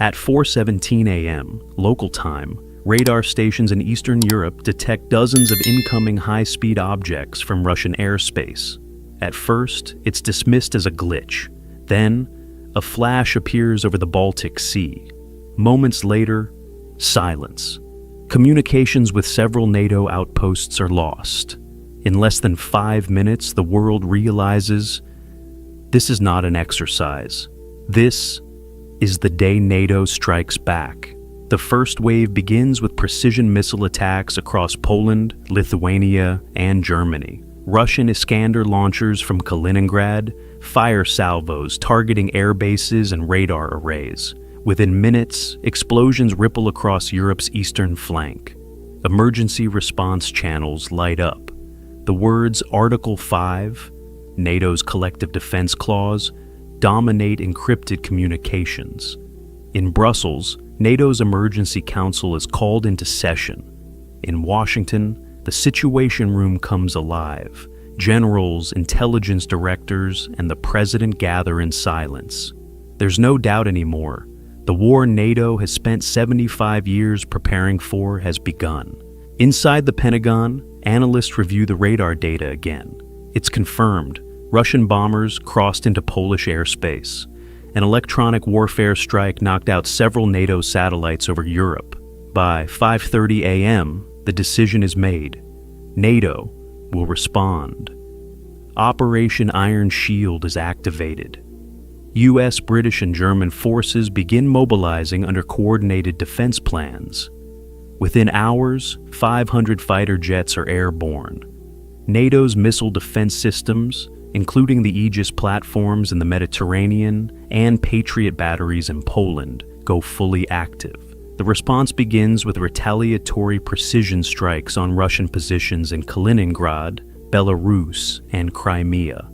At 4:17 a.m. local time, radar stations in Eastern Europe detect dozens of incoming high-speed objects from Russian airspace. At first, it's dismissed as a glitch. Then, a flash appears over the Baltic Sea. Moments later, silence. Communications with several NATO outposts are lost. In less than 5 minutes, the world realizes this is not an exercise. This is the day NATO strikes back. The first wave begins with precision missile attacks across Poland, Lithuania, and Germany. Russian Iskander launchers from Kaliningrad fire salvos targeting air bases and radar arrays. Within minutes, explosions ripple across Europe's eastern flank. Emergency response channels light up. The words Article 5, NATO's collective defense clause, dominate encrypted communications. In Brussels, NATO's Emergency Council is called into session. In Washington, the Situation Room comes alive. Generals, intelligence directors, and the president gather in silence. There's no doubt anymore. The war NATO has spent 75 years preparing for has begun. Inside the Pentagon, analysts review the radar data again. It's confirmed. Russian bombers crossed into Polish airspace. An electronic warfare strike knocked out several NATO satellites over Europe. By 5:30 a.m., the decision is made. NATO will respond. Operation Iron Shield is activated. US, British, and German forces begin mobilizing under coordinated defense plans. Within hours, 500 fighter jets are airborne. NATO's missile defense systems, including the Aegis platforms in the Mediterranean and Patriot batteries in Poland, go fully active. The response begins with retaliatory precision strikes on Russian positions in Kaliningrad, Belarus, and Crimea.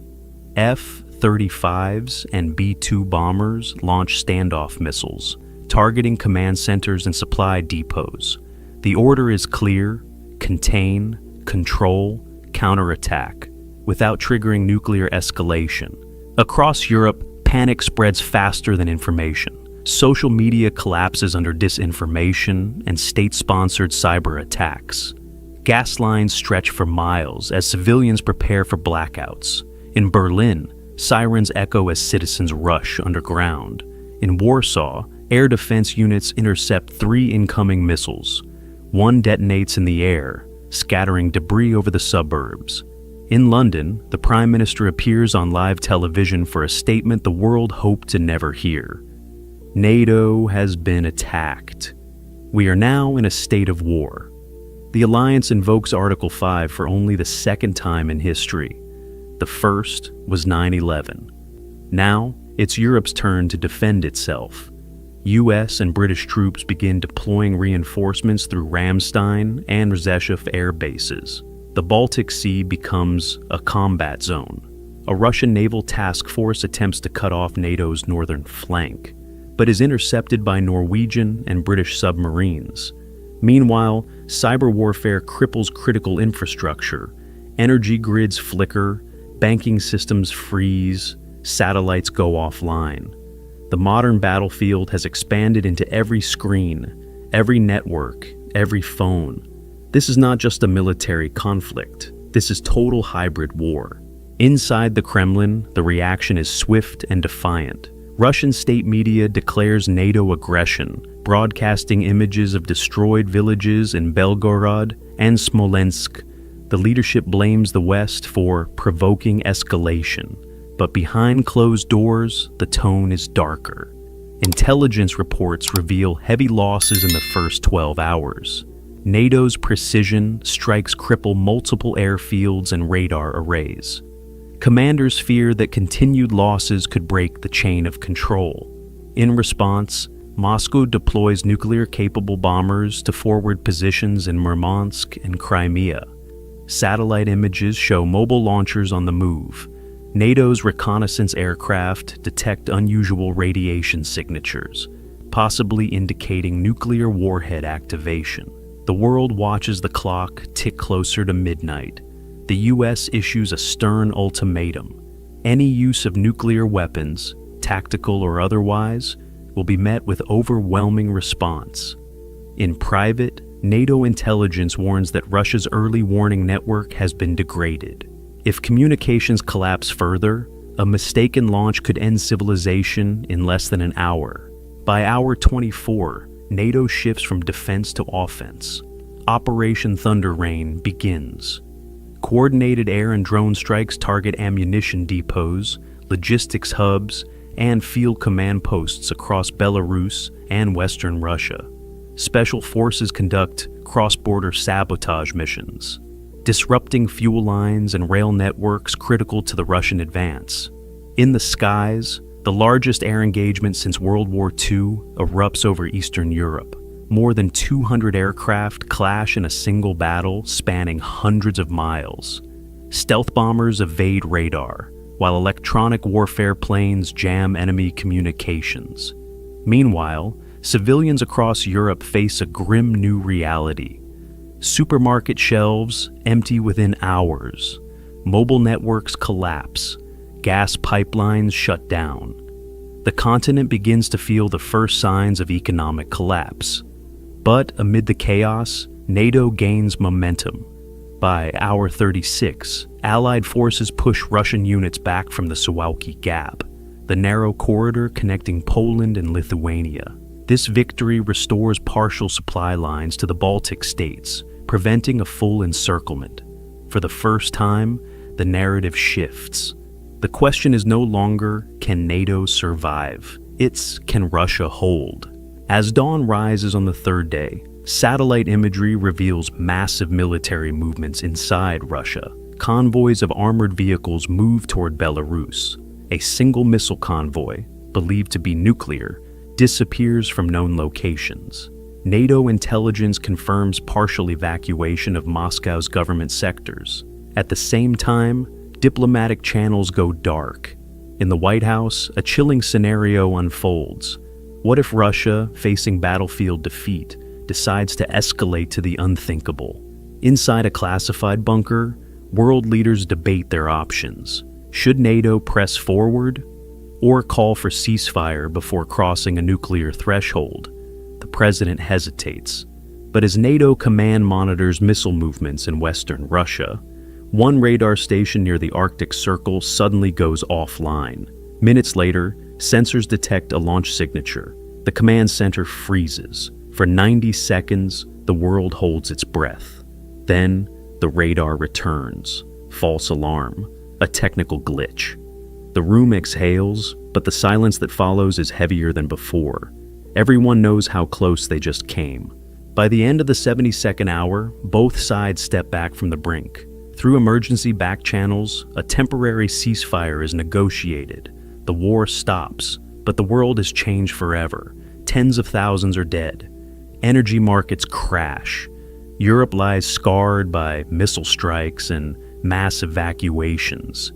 F-35s and B-2 bombers launch standoff missiles, targeting command centers and supply depots. The order is clear: contain, control, counterattack, without triggering nuclear escalation. Across Europe, panic spreads faster than information. Social media collapses under disinformation and state-sponsored cyber attacks. Gas lines stretch for miles as civilians prepare for blackouts. In Berlin, sirens echo as citizens rush underground. In Warsaw, air defense units intercept 3 incoming missiles. One detonates in the air, scattering debris over the suburbs. In London, the Prime Minister appears on live television for a statement the world hoped to never hear. NATO has been attacked. We are now in a state of war. The alliance invokes Article 5 for only the second time in history. The first was 9/11. Now, it's Europe's turn to defend itself. US and British troops begin deploying reinforcements through Ramstein and Rzeszów air bases. The Baltic Sea becomes a combat zone. A Russian naval task force attempts to cut off NATO's northern flank, but is intercepted by Norwegian and British submarines. Meanwhile, cyber warfare cripples critical infrastructure. Energy grids flicker, banking systems freeze, satellites go offline. The modern battlefield has expanded into every screen, every network, every phone. This is not just a military conflict. This is total hybrid war. Inside the Kremlin, the reaction is swift and defiant. Russian state media declares NATO aggression, broadcasting images of destroyed villages in Belgorod and Smolensk. The leadership blames the West for provoking escalation. But behind closed doors, the tone is darker. Intelligence reports reveal heavy losses in the first 12 hours. NATO's precision strikes cripple multiple airfields and radar arrays. Commanders fear that continued losses could break the chain of control. In response, Moscow deploys nuclear-capable bombers to forward positions in Murmansk and Crimea. Satellite images show mobile launchers on the move. NATO's reconnaissance aircraft detect unusual radiation signatures, possibly indicating nuclear warhead activation. The world watches the clock tick closer to midnight. The US issues a stern ultimatum. Any use of nuclear weapons, tactical or otherwise, will be met with overwhelming response. In private, NATO intelligence warns that Russia's early warning network has been degraded. If communications collapse further, a mistaken launch could end civilization in less than an hour. By hour 24, NATO shifts from defense to offense. Operation Thunder Rain begins. Coordinated air and drone strikes target ammunition depots, logistics hubs, and field command posts across Belarus and Western Russia. Special forces conduct cross-border sabotage missions, disrupting fuel lines and rail networks critical to the Russian advance. In the skies, the largest air engagement since World War II erupts over Eastern Europe. More than 200 aircraft clash in a single battle spanning hundreds of miles. Stealth bombers evade radar, while electronic warfare planes jam enemy communications. Meanwhile, civilians across Europe face a grim new reality. Supermarket shelves empty within hours. Mobile networks collapse. Gas pipelines shut down. The continent begins to feel the first signs of economic collapse. But amid the chaos, NATO gains momentum. By hour 36, Allied forces push Russian units back from the Suwalki Gap, the narrow corridor connecting Poland and Lithuania. This victory restores partial supply lines to the Baltic states, preventing a full encirclement. For the first time, the narrative shifts. The question is no longer, can NATO survive? It's, can Russia hold? As dawn rises on the third day, satellite imagery reveals massive military movements inside Russia. Convoys of armored vehicles move toward Belarus. A single missile convoy, believed to be nuclear, disappears from known locations. NATO intelligence confirms partial evacuation of Moscow's government sectors. At the same time, diplomatic channels go dark. In the White House, a chilling scenario unfolds. What if Russia, facing battlefield defeat, decides to escalate to the unthinkable? Inside a classified bunker, world leaders debate their options. Should NATO press forward or call for ceasefire before crossing a nuclear threshold? The president hesitates. But as NATO command monitors missile movements in western Russia, one radar station near the Arctic Circle suddenly goes offline. Minutes later, sensors detect a launch signature. The command center freezes. For 90 seconds, the world holds its breath. Then, the radar returns. False alarm. A technical glitch. The room exhales, but the silence that follows is heavier than before. Everyone knows how close they just came. By the end of the 72nd hour, both sides step back from the brink. Through emergency back channels, a temporary ceasefire is negotiated. The war stops, but the world has changed forever. Tens of thousands are dead. Energy markets crash. Europe lies scarred by missile strikes and mass evacuations.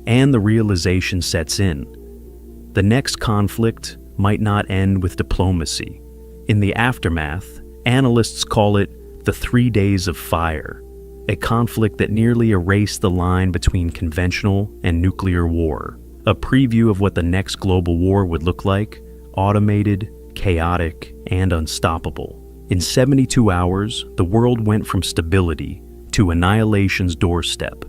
And the realization sets in. The next conflict might not end with diplomacy. In the aftermath, analysts call it the 3 days of fire, a conflict that nearly erased the line between conventional and nuclear war. A preview of what the next global war would look like: automated, chaotic, and unstoppable. In 72 hours, the world went from stability to annihilation's doorstep.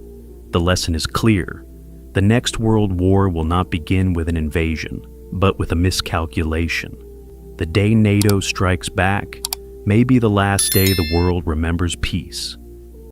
The lesson is clear. The next world war will not begin with an invasion, but with a miscalculation. The day NATO strikes back may be the last day the world remembers peace.